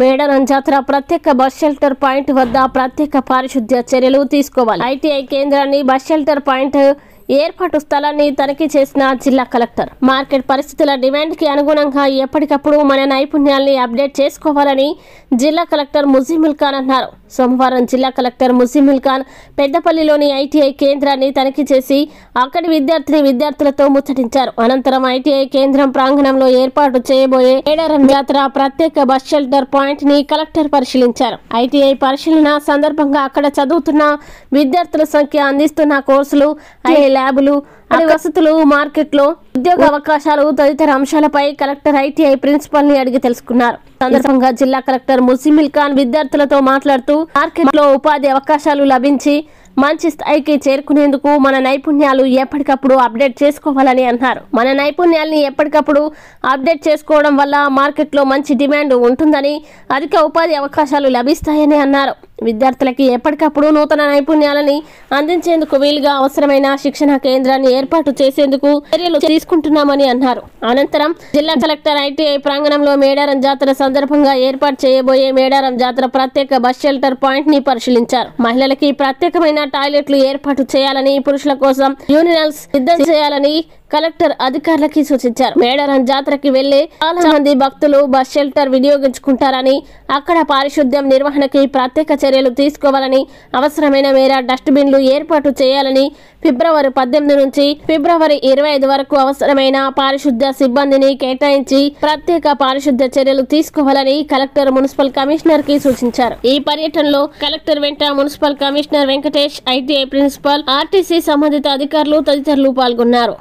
మేడారం జాతర ప్రత్యేక bus shelter point వద్ద ప్రత్యేక పారిశుద్ధ్య చర్యలు తీసుకోవాలి. ఐటీఐ కేంద్రాన్ని బస్ షెల్టర్ పాయింట్ ఏర్పాటు స్థలాన్ని తనిఖీ చేసిన జిల్లా కలెక్టర్. మార్కెట్ పరిస్థితుల డిమాండ్ కి అనుగుణంగా ఎప్పటికప్పుడు మన నైపుణ్యాల్ని అప్డేట్ చేసుకోవాలని జిల్లా కలెక్టర్ ముజీముల్ ఖాన్ అన్నారు. సోమవారం జిల్లా కలెక్టర్ ముజీముల్ ఖాన్ పెద్దపల్లిలోని ఐటీఐ కేంద్రాన్ని తనిఖీ చేసి అక్కడి విద్యార్థులతో ముచ్చటించారు. అనంతరం ఐటీఐ కేంద్రం ప్రాంగణంలో ఏర్పాటు చేయబోయే మేడారం జాతర ప్రత్యేక బస్ షెల్టర్ పాయింట్ ని కలెక్టర్ పరిశీలించారు. ఐటీఐ పరిశీలన సందర్భంగా అక్కడ చదువుతున్న విద్యార్థుల సంఖ్య, అందిస్తున్న కోర్సులు, ల్యాబులు, వసతులు, మార్కెట్లో ఉద్యోగ అవకాశాలు తదితర అంశాలపై కలెక్టర్ ఐటీఐ ప్రిన్సిపల్ ని అడిగి తెలుసుకున్నారు. సందర్భంగా జిల్లా కలెక్టర్ ముజీముల్ ఖాన్ విద్యార్థులతో మాట్లాడుతూ మార్కెట్లో ఉపాధి అవకాశాలు లభించి మంచి స్థాయికి చేరుకునేందుకు మన నైపుణ్యాలు ఎప్పటికప్పుడు అప్డేట్ చేసుకోవాలని అన్నారు. మన నైపుణ్యాల్ని ఎప్పటికప్పుడు అప్డేట్ చేసుకోవడం వల్ల మార్కెట్లో మంచి డిమాండ్ ఉంటుందని, అధిక ఉపాధి అవకాశాలు లభిస్తాయని అన్నారు. విద్యార్థులకి ఎప్పటికప్పుడు నూతన నైపుణ్యాలని అందించేందుకు వీలుగా అవసరమైన శిక్షణ కేంద్రాన్ని ఏర్పాటు చేసేందుకు చర్యలు తీసుకుంటున్నామని అన్నారు. అనంతరం జిల్లా కలెక్టర్ ఐటీఐ ప్రాంగణంలో మేడారం జాతర సందర్భంగా ఏర్పాటు చేయబోయే మేడారం జాతర ప్రత్యేక బస్ షెల్టర్ పాయింట్ ని పరిశీలించారు. మహిళలకి ప్రత్యేకమైన టాయిలెట్లు ఏర్పాటు చేయాలని, పురుషుల కోసం యూరినల్స్ సిద్ధం చేయాలని కలెక్టర్ అధికారులకి సూచించారు. మేడారం జాతరకి వెళ్లే చాలా మంది భక్తులు బస్ షెల్టర్ వినియోగించుకుంటారని, అక్కడ పారిశుద్ధ్యం నిర్వహణకి ప్రత్యేక చర్యలు తీసుకోవాలని, అవసరమైన మేర డస్ట్ బిన్లు ఏర్పాటు చేయాలని, ఫిబ్రవరి 18 నుంచి ఫిబ్రవరి 25 వరకు అవసరమైన పారిశుద్ధ్య సిబ్బందిని కేటాయించి ప్రత్యేక పారిశుద్ధ్య చర్యలు తీసుకోవాలని కలెక్టర్ మున్సిపల్ కమిషనర్ కి సూచించారు. ఈ పర్యటనలో కలెక్టర్ వెంట municipal commissioner Venkatesh, ITI principal, RTC సంబంధిత అధికారులు తదితరులు పాల్గొన్నారు.